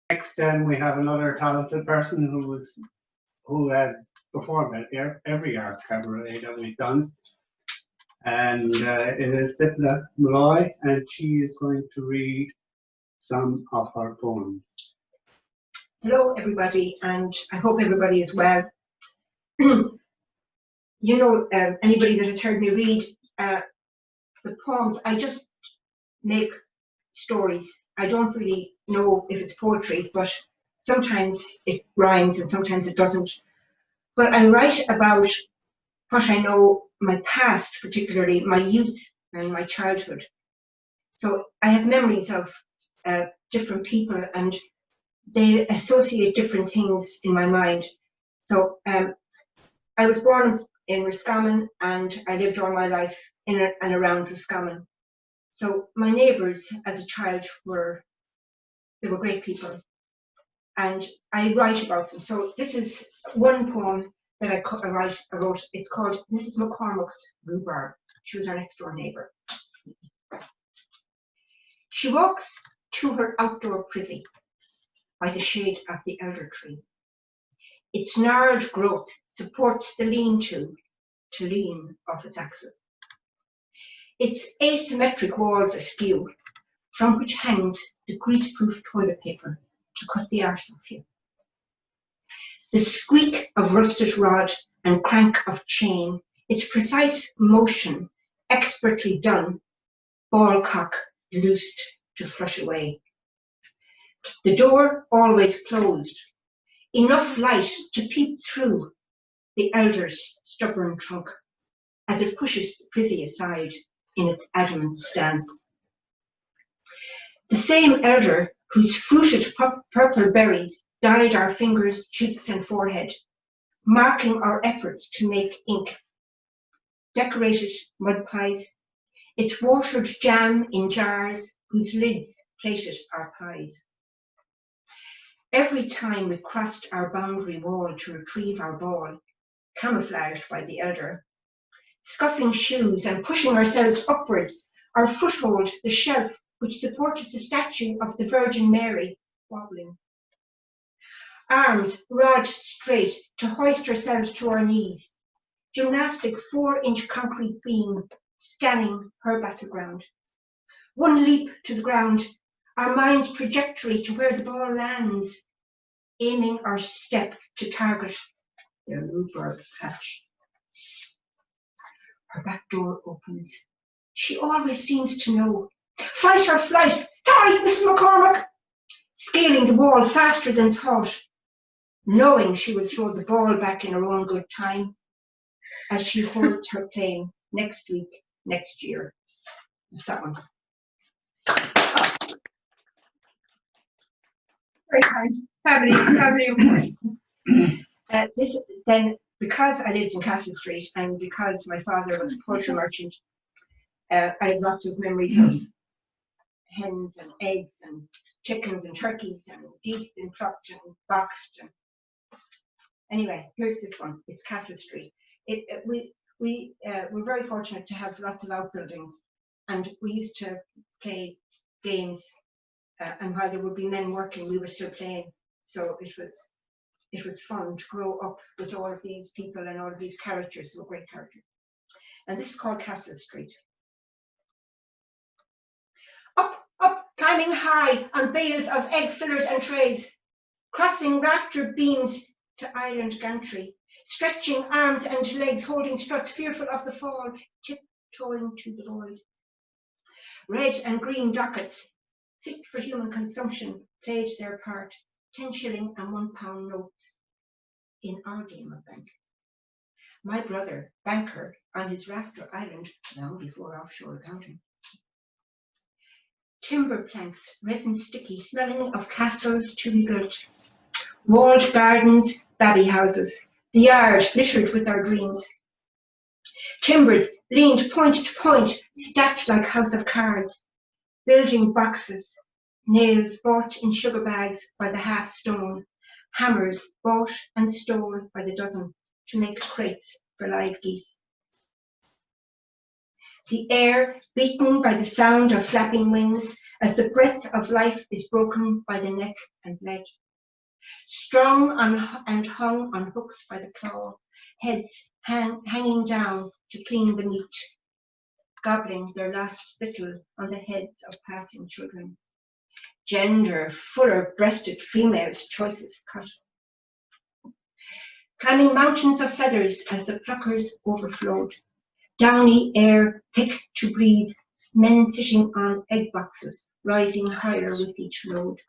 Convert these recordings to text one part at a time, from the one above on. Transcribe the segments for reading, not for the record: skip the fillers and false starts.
Next, then we have another talented person who has performed at every arts cabaret that we've done, and it is Dympna Molloy, and she is going to read some of her poems. Hello, everybody, and I hope everybody is well. Anybody that has heard me read the poems, I just make stories. I don't really know if it's poetry, but sometimes it rhymes and sometimes it doesn't. But I write about what I know, my past, particularly my youth and my childhood. So I have memories of different people, and they associate different things in my mind. So I was born in Roscommon, and I lived all my life in and around Roscommon. So my neighbours as a child were great people, and I write about them. So this is one poem that I wrote. It's called Mrs. Mccormick's Rhubarb. She was our next door neighbour. She walks to her outdoor privy by the shade of the elder tree. Its gnarled growth supports the lean-to lean off its axis. Its asymmetric walls askew, from which hangs the greaseproof toilet paper to cut the arse off you. The squeak of rusted rod and crank of chain, its precise motion, expertly done, ball cock loosed to flush away. The door always closed, enough light to peep through the elder's stubborn trunk as it pushes the privy aside in its adamant stance. The same elder whose fruited purple berries dyed our fingers, cheeks and forehead, marking our efforts to make ink. Decorated mud pies, its watered jam in jars whose lids plated our pies. Every time we crossed our boundary wall to retrieve our ball, camouflaged by the elder, scuffing shoes and pushing ourselves upwards, our foothold, the shelf which supported the statue of the Virgin Mary, wobbling. Arms rod straight to hoist ourselves to our knees, gymnastic 4-inch concrete beam scanning her battleground. One leap to the ground, our mind's trajectory to where the ball lands, aiming our step to target their rhubarb patch. Her back door opens. She always seems to know. Fight or flight! Sorry, Mrs. McCormick! Scaling the wall faster than thought, knowing she will throw the ball back in her own good time as she holds her plane next week, next year. It's that one. Very kind. Family, of course. This then, because I lived in Castle Street and because my father was a poultry merchant, I have lots of memories of hens and eggs and chickens and turkeys and geese and plucked and boxed. And anyway, here's this one. It's Castle Street. We're very fortunate to have lots of outbuildings, and we used to play games. And while there would be men working, we were still playing. So it was fun to grow up with all of these people and all of these characters. They were great characters. And this is called Castle Street. Up, climbing high on bales of egg fillers and trays, crossing rafter beams to island gantry, stretching arms and legs, holding struts, fearful of the fall, tiptoeing to the void. Red and green dockets, fit for human consumption, played their part, 10 shilling and £1 notes in our game of bank. My brother, banker, on his rafter island, long before offshore accounting. Timber planks, resin sticky, smelling of castles to be built. Walled gardens, babby houses, the yard littered with our dreams. Timbers leaned point to point, stacked like house of cards. Building boxes, nails bought in sugar bags by the half stone, hammers bought and stole by the dozen to make crates for live geese. The air beaten by the sound of flapping wings as the breath of life is broken by the neck and bled. Strung and hung on hooks by the claw, heads hanging down to clean the meat, gobbling their last spittle on the heads of passing children. Gender, fuller-breasted females' choices cut. Climbing mountains of feathers as the pluckers overflowed. Downy air, thick to breathe, men sitting on egg boxes, rising higher with each load.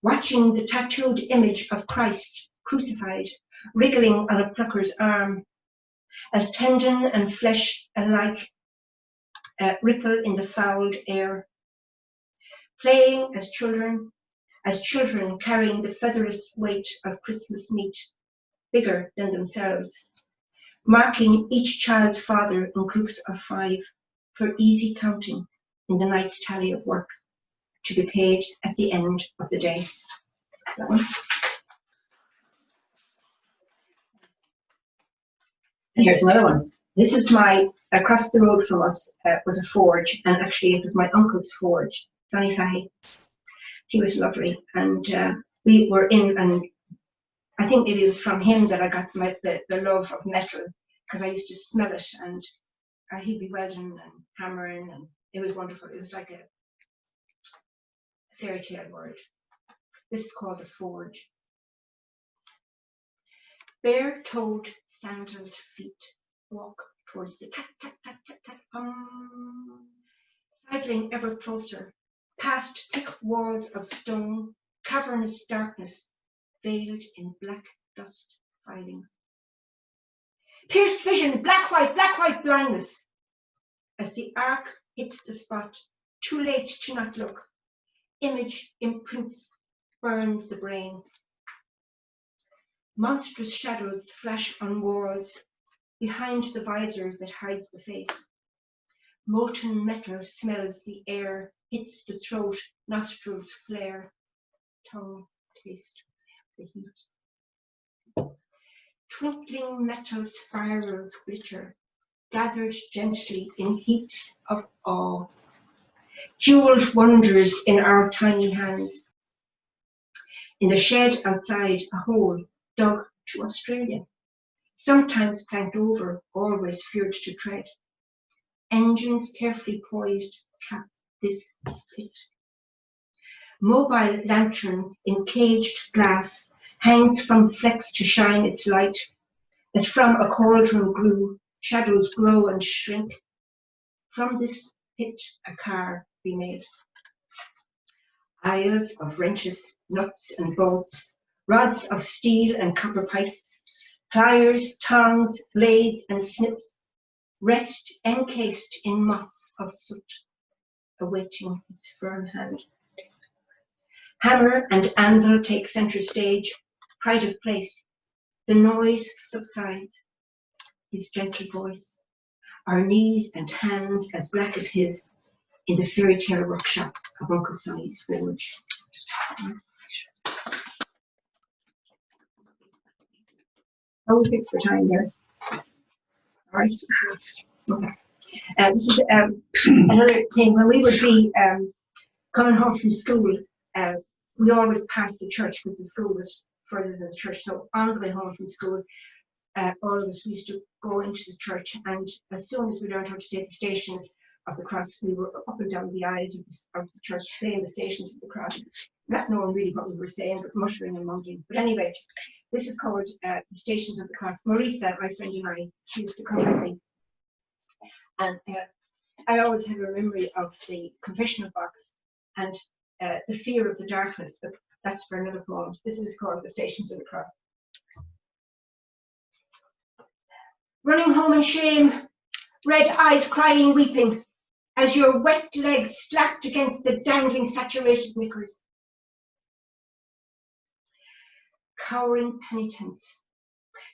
Watching the tattooed image of Christ crucified, wriggling on a plucker's arm, as tendon and flesh alike ripple in the fouled air. Playing as children carrying the featherless weight of Christmas meat, bigger than themselves, marking each child's father in groups of 5 for easy counting in the night's tally of work, to be paid at the end of the day. That one. And here's another one. This is across the road from us was a forge, and actually it was my uncle's forge, Sonny Fahy. He was lovely, and we were in, and I think maybe it was from him that I got the love of metal, because I used to smell it, and he'd be welding and hammering, and it was wonderful. It was like a fairy tale world. This is called the forge. Bare-toed, sandaled feet walk towards the sidling ever closer, past thick walls of stone, cavernous darkness, veiled in black dust filings. Pierced vision, black white blindness, as the arc hits the spot, too late to not look. Image imprints, burns the brain. Monstrous shadows flash on walls, behind the visor that hides the face. Molten metal smells the air, hits the throat, nostrils flare, tongue taste the heat. Twinkling metal spirals glitter, gathered gently in heaps of awe. Jeweled wonders in our tiny hands. In the shed outside, a hole dug to Australia, sometimes planked over, always feared to tread. Engines carefully poised cap this pit. Mobile lantern in caged glass hangs from flex to shine its light, as from a cauldron grew, shadows grow and shrink. From this pit a car be made. Aisles of wrenches, nuts and bolts, rods of steel and copper pipes, pliers, tongs, blades and snips, rest encased in moths of soot, awaiting his firm hand. Hammer and anvil take center stage, pride of place. The noise subsides, his gentle voice, our knees and hands as black as his, in the fairy tale workshop of Uncle Sonny's forge. How we fix the time there? All right. Okay. This is another thing. When we would be coming home from school, we always passed the church because the school was further than the church. So on the way home from school, all of us used to go into the church, and as soon as we learned how to say the stations of the cross, we were up and down the aisles of the church saying the stations of the cross, not knowing really what we were saying, but muttering and mumbling. But anyway, this is called the Stations of the Cross. Marisa, my friend and I, she used to come with me, and I always have a memory of the confessional box and the fear of the darkness, but that's for another poem. This is called the Stations of the Cross. Running home in shame, red eyes crying, weeping, as your wet legs slapped against the dangling saturated knickers. Cowering penitence.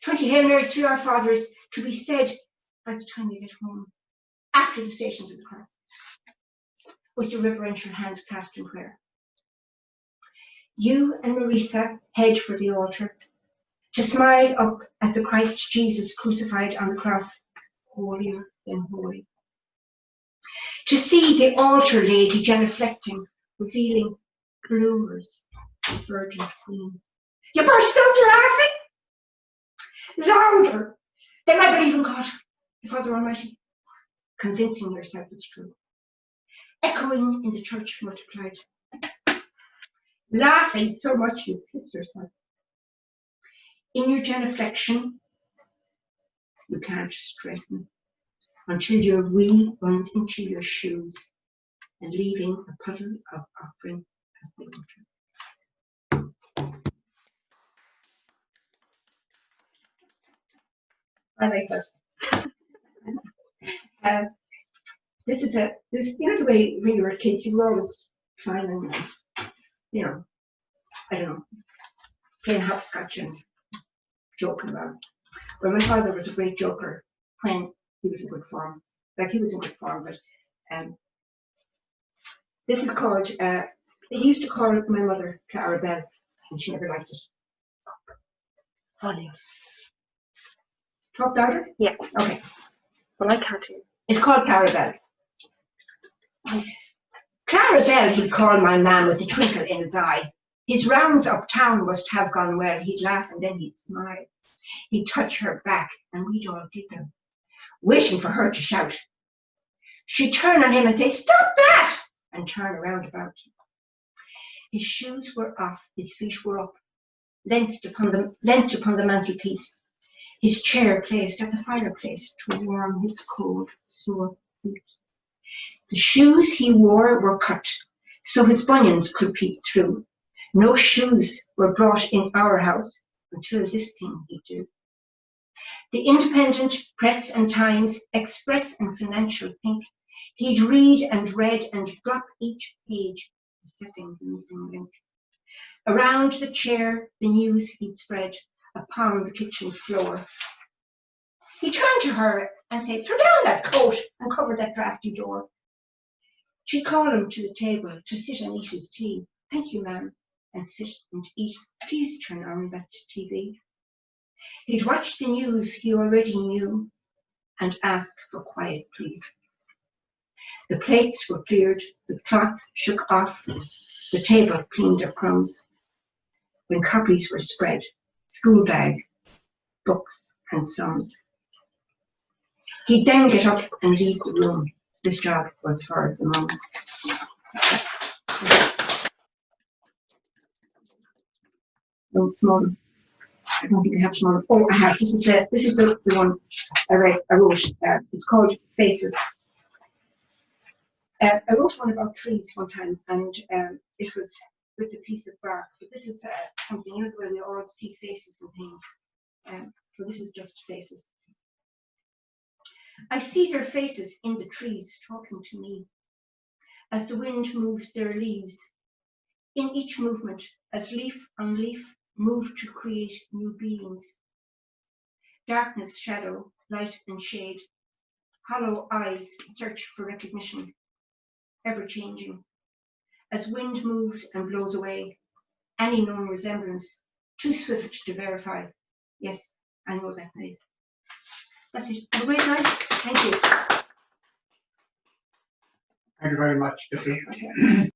20 Hail Marys, 3 Our Fathers, to be said by the time you get home, after the Stations of the Cross, with your reverential hands clasped in prayer. You and Marisa head for the altar, to smile up at the Christ Jesus crucified on the cross, holier than holy. To see the altar lady genuflecting, revealing bloomers of virgin queen. You burst out laughing, louder than I believe in God, the Father Almighty, convincing yourself it's true. Echoing in the church multiplied, laughing so much you kiss yourself. In your genuflection, you can't straighten until your wee runs into your shoes and leaving a puddle of offering at the altar. I like that. This, you know, the way when you were kids, you were always climbing, you know, I don't know, playing hopscotch and joking about. Well, my father was a great joker when he was in good form. Like, he was in good form, but this is called, he used to call my mother Cabaret, and she never liked it. Funny. Talk louder? Yeah. Okay. Well, I can't hear. It's called Cabaret. Cabaret, he'd call my man with a twinkle in his eye. His rounds uptown must have gone well. He'd laugh and then he'd smile. He'd touch her back, and we'd all giggle, waiting for her to shout. She'd turn on him and say, "Stop that!" and turn around about. His shoes were off, his feet were up, leant upon the mantelpiece, his chair placed at the fireplace to warm his cold, sore feet. The shoes he wore were cut, so his bunions could peep through. No shoes were brought in our house until this thing he'd do. The Independent, Press and Times, Express and Financial think. He'd read and read and drop each page, assessing the missing link. Around the chair, the news he'd spread upon the kitchen floor. He'd turn to her and say, "Throw down that coat and cover that drafty door." She'd call him to the table to sit and eat his tea. "Thank you, ma'am," and sit and eat. "Please turn on that TV." He'd watch the news he already knew and ask for quiet, please. The plates were cleared, the cloth shook off, the table cleaned of crumbs. When copies were spread, school bag, books and sums. He'd then get up and leave the room. This job was for the mums. No, smaller. I don't think I have smaller. Oh, I have. This is the one I wrote. It's called Faces. I wrote one about trees one time, and it was with a piece of bark. But this is something, you know, where we all see faces and things. So this is just faces. I see their faces in the trees talking to me as the wind moves their leaves. In each movement, as leaf on leaf, move to create new beings. Darkness, shadow, light and shade. Hollow eyes search for recognition, ever changing. As wind moves and blows away, any known resemblance, too swift to verify. Yes, I know that face. That's it. Have a great night. Thank you. Thank you very much, Vicky.